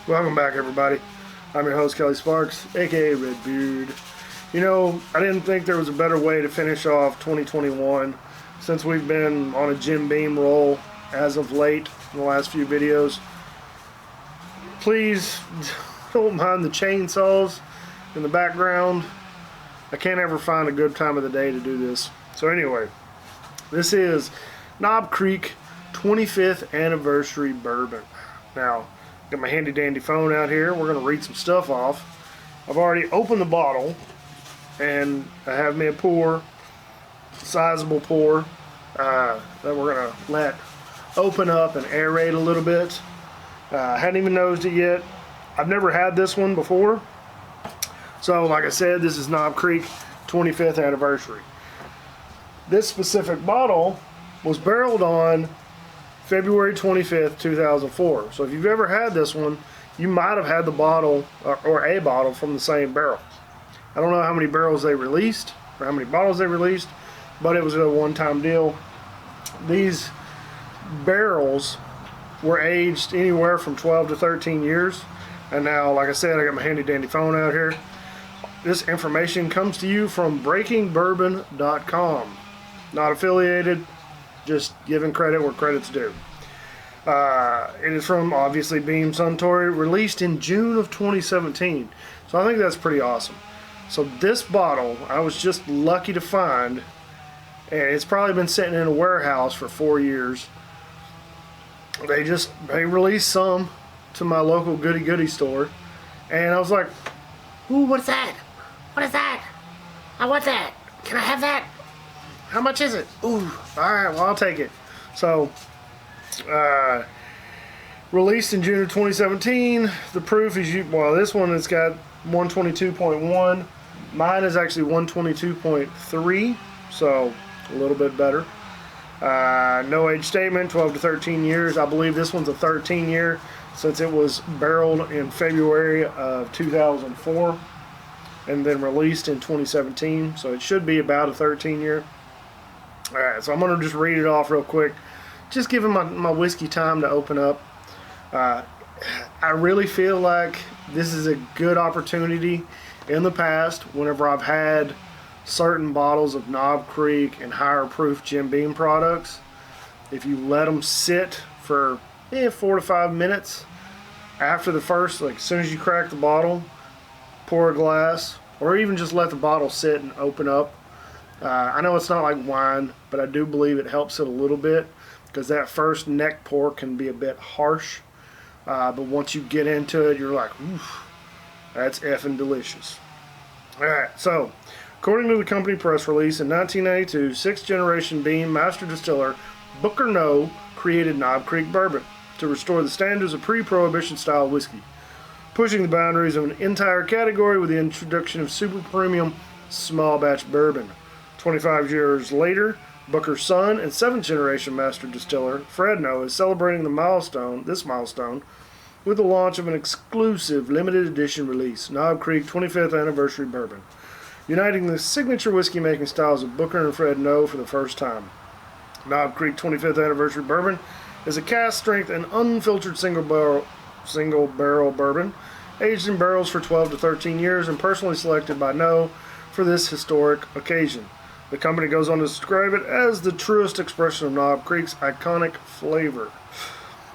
Welcome back, everybody. I'm your host, Kelly Sparks, aka Redbeard. You know, I didn't think there was a better way to finish off 2021 since we've been on a Jim Beam roll as of late in the last few videos. Please don't mind the chainsaws in the background. I can't ever find a good time of the day to do this. So anyway, this is Knob Creek 25th Anniversary Bourbon. Now, got my handy dandy phone out here. We're going to read some stuff off. I've already opened the bottle and I have me a pour, sizable pour, that we're going to let open up and aerate a little bit. I hadn't even nosed it yet. I've never had this one before. So like I said, this is Knob Creek 25th Anniversary. This specific bottle was barreled on February 25th, 2004. So if you've ever had this one, you might have had the bottle or a bottle from the same barrel. I don't know how many barrels they released or how many bottles they released, but it was a one-time deal. These barrels were aged anywhere from 12 to 13 years. And now, like I said, I got my handy dandy phone out here. This information comes to you from breakingbourbon.com. Not affiliated, just giving credit where credit's due. It is from, obviously, Beam Suntory, released in June of 2017. So I think that's pretty awesome. So this bottle, I was just lucky to find, and it's probably been sitting in a warehouse for 4 years. They released some to my local goody store, and I was like, ooh, what's that? What is that? I want that. Can I have that? How much is it? Ooh, alright, well, I'll take it. So, released in June of 2017. The proof is, well, this one has got 122.1. Mine is actually 122.3, so a little bit better. No age statement, 12 to 13 years. I believe this one's a 13 year since it was barreled in February of 2004 and then released in 2017. So it should be about a 13 year. Alright, so I'm going to just read it off real quick. Just giving my whiskey time to open up. I really feel like this is a good opportunity. In the past, whenever I've had certain bottles of Knob Creek and higher proof Jim Beam products, if you let them sit for 4 to 5 minutes after the first, like as soon as you crack the bottle, pour a glass, or even just let the bottle sit and open up. I know it's not like wine, but I do believe it helps it a little bit because that first neck pour can be a bit harsh. But once you get into it, you're like, oof, that's effing delicious. Alright, so according to the company press release, in 1992, 6th generation Beam master distiller Booker No created Knob Creek Bourbon to restore the standards of pre-prohibition style whiskey, pushing the boundaries of an entire category with the introduction of super premium small batch bourbon. 25 years later, Booker's son and 7th generation master distiller Fred No is celebrating this milestone with the launch of an exclusive limited edition release, Knob Creek 25th Anniversary Bourbon, uniting the signature whiskey making styles of Booker and Fred No for the first time. Knob Creek 25th Anniversary Bourbon is a cask strength and unfiltered single barrel bourbon, aged in barrels for 12 to 13 years and personally selected by No for this historic occasion. The company goes on to describe it as the truest expression of Knob Creek's iconic flavor.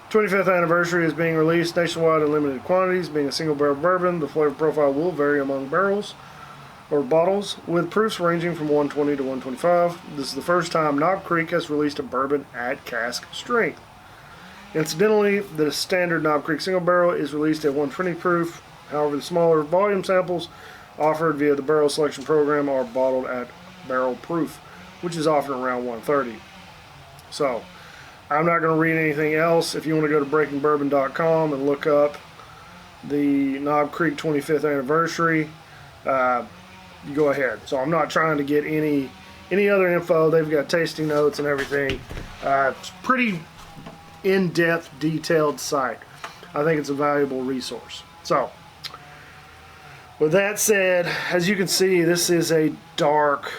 25th Anniversary is being released nationwide in limited quantities. Being a single barrel bourbon, the flavor profile will vary among barrels or bottles, with proofs ranging from 120 to 125. This is the first time Knob Creek has released a bourbon at cask strength. Incidentally, the standard Knob Creek single barrel is released at 120 proof. However, the smaller volume samples offered via the barrel selection program are bottled at barrel proof, which is often around 130. So, I'm not going to read anything else. If you want to go to breakingbourbon.com and look up the Knob Creek 25th Anniversary, you go ahead. So I'm not trying to get any other info. They've got tasting notes and everything. It's pretty in-depth, detailed site. I think it's a valuable resource. So, with that said, as you can see, this is a dark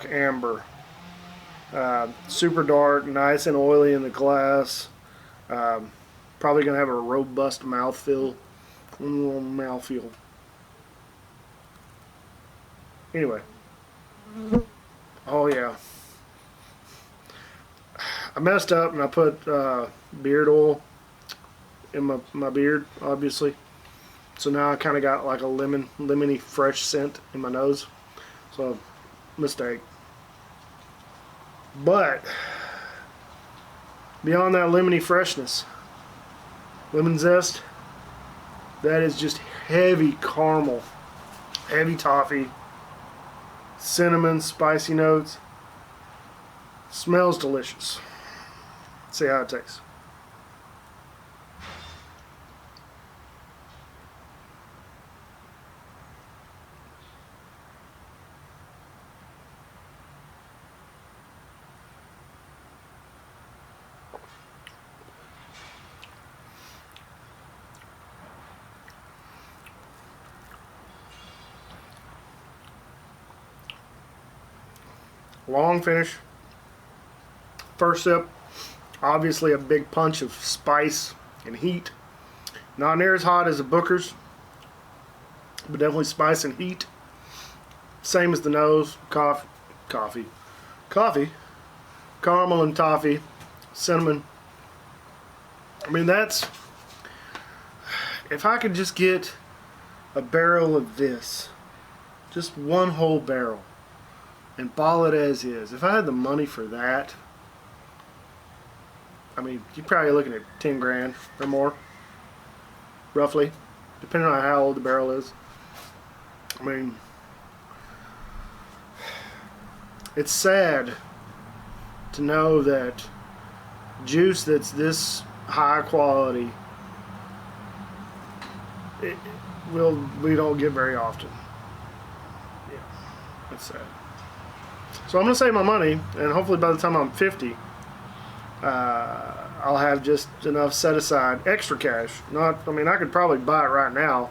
amber. Super dark, nice and oily in the glass. Probably gonna have a robust mouthfeel. Mouthfeel. Anyway. Oh yeah. I messed up and I put beard oil in my beard, obviously. So now I kind of got like a lemony fresh scent in my nose. So, mistake. But beyond that lemony freshness, lemon zest, that is just heavy caramel, heavy toffee, cinnamon, spicy notes. Smells delicious. Let's see how it tastes. Long finish. First sip, obviously a big punch of spice and heat. Not near as hot as the Booker's, but definitely spice and heat. Same as the nose. Coffee, caramel and toffee, cinnamon. I mean, that's, if I could just get a barrel of this, just one whole barrel, and bottle it as is. If I had the money for that, I mean, you're probably looking at 10 grand or more, roughly, depending on how old the barrel is. I mean, it's sad to know that juice that's this high quality, we don't get very often. Yeah, that's sad. So I'm going to save my money, and hopefully by the time I'm 50, I'll have just enough set aside extra cash. I mean, I could probably buy it right now,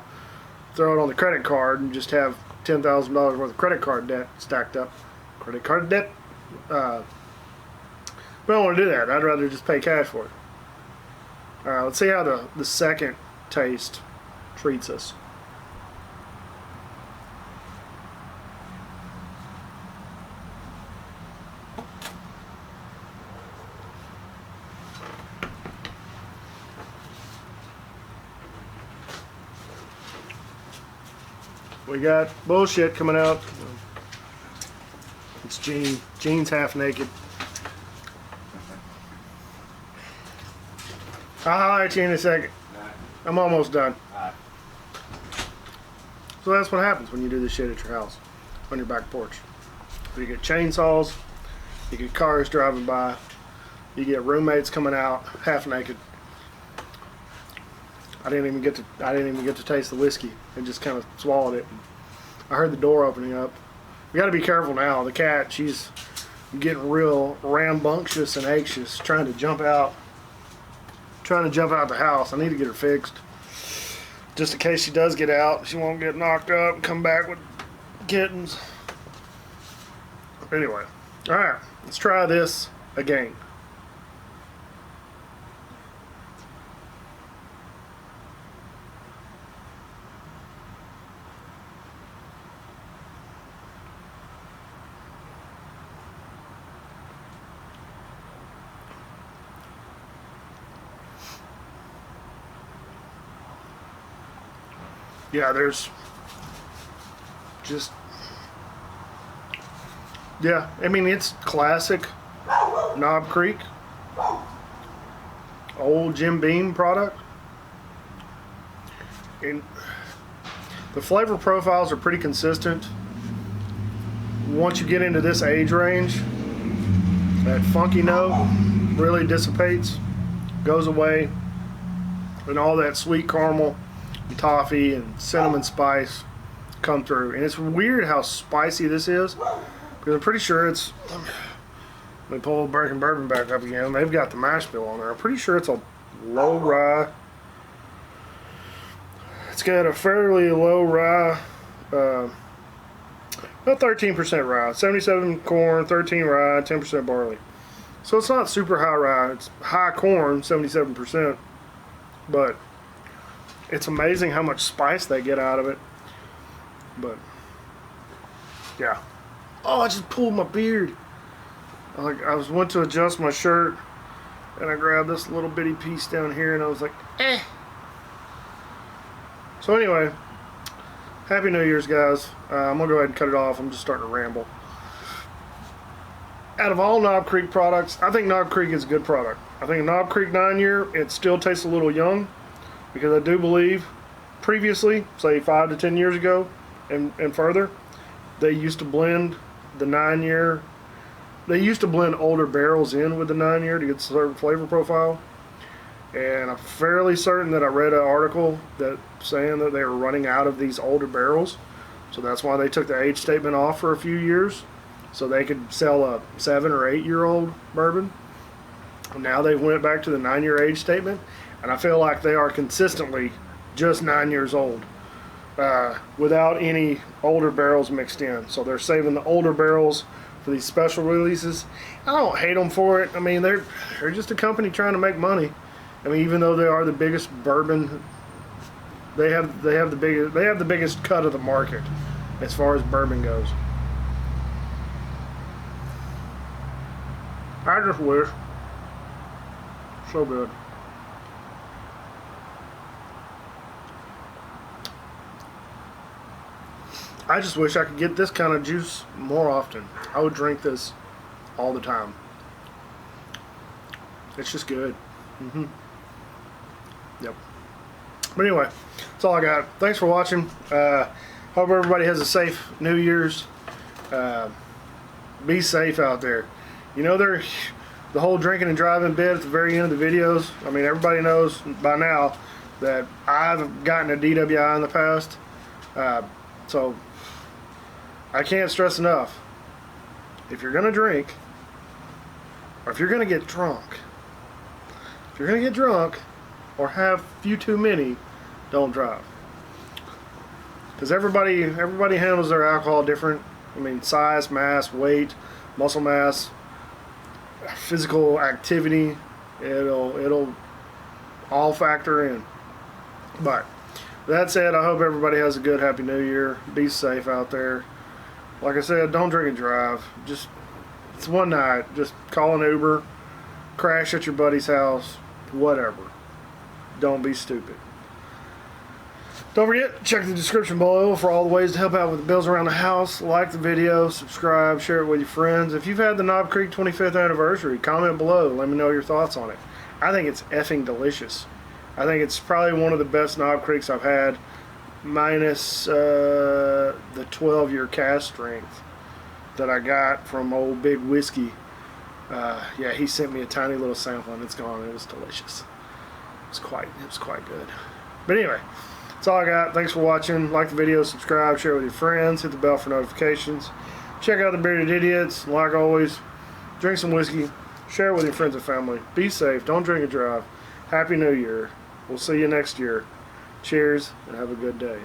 throw it on the credit card, and just have $10,000 worth of credit card debt stacked up. Credit card debt. But I don't want to do that. I'd rather just pay cash for it. Let's see how the second taste treats us. We got bullshit coming out. It's Gene. Gene's half naked. I'll holler at you in a second. I'm almost done. So that's what happens when you do this shit at your house, on your back porch. You get chainsaws, you get cars driving by, you get roommates coming out half naked. I didn't even get to taste the whiskey. I just kind of swallowed it. I heard the door opening up. We got to be careful now. The cat, she's getting real rambunctious and anxious, trying to jump out the house. I need to get her fixed, just in case she does get out. She won't get knocked up and come back with kittens. Anyway, all right, let's try this again. Yeah, there's just, yeah, I mean, it's classic Knob Creek, old Jim Beam product. And the flavor profiles are pretty consistent. Once you get into this age range, that funky note really dissipates, goes away, and all that sweet caramel, toffee and cinnamon spice come through. And it's weird how spicy this is, because I'm pretty sure it's, let me pull Bourbon back up again. They've got the mash bill on there. I'm pretty sure it's a low rye. It's got a fairly low rye, about 13% rye, 77 corn, 13 rye, 10% barley. So it's not super high rye. It's high corn, 77%. but it's amazing how much spice they get out of it. But yeah. Oh, I just pulled my beard. Went to adjust my shirt, and I grabbed this little bitty piece down here, and I was like, eh. So anyway, Happy New Year's, guys. I'm gonna go ahead and cut it off. I'm just starting to ramble. Out of all Knob Creek products, I think Knob Creek is a good product. I think Knob Creek 9-year, it still tastes a little young, because I do believe previously, say 5 to 10 years ago and further, they used to blend the 9-year. They used to blend older barrels in with the 9-year to get a certain flavor profile. And I'm fairly certain that I read an article that saying that they were running out of these older barrels. So that's why they took the age statement off for a few years, so they could sell a 7 or 8 year old bourbon. And now they went back to the 9-year age statement, and I feel like they are consistently just 9 years old, without any older barrels mixed in. So they're saving the older barrels for these special releases. I don't hate them for it. I mean, they're just a company trying to make money. I mean, even though they are the biggest bourbon, they have the biggest cut of the market as far as bourbon goes. I just wish. So good. I just wish I could get this kind of juice more often. I would drink this all the time. It's just good. Yep. But anyway, that's all I got. Thanks for watching. Hope everybody has a safe New Year's. Be safe out there. You know, the whole drinking and driving bit at the very end of the videos. I mean, everybody knows by now that I've gotten a DWI in the past. So I can't stress enough. If you're gonna drink, or if you're gonna get drunk, or have a few too many, don't drive. Because everybody handles their alcohol different. I mean, size, mass, weight, muscle mass, physical activity, it'll all factor in. But that said, I hope everybody has a good Happy New Year. Be safe out there. Like I said, don't drink and drive. Just, it's one night. Just call an Uber, crash at your buddy's house, whatever. Don't be stupid. Don't forget, check the description below for all the ways to help out with the bills around the house. Like the video, subscribe, share it with your friends. If you've had the Knob Creek 25th anniversary, comment below. Let me know your thoughts on it. I think it's effing delicious. I think it's probably one of the best Knob Creeks I've had, minus the 12-year cask strength that I got from old Big Whiskey. Yeah, he sent me a tiny little sample and it's gone. It was delicious. It was quite good. But anyway, that's all I got. Thanks for watching. Like the video, subscribe, share it with your friends, hit the bell for notifications. Check out the Bearded Idiots. Like always, drink some whiskey, share it with your friends and family. Be safe. Don't drink and drive. Happy New Year. We'll see you next year. Cheers and have a good day.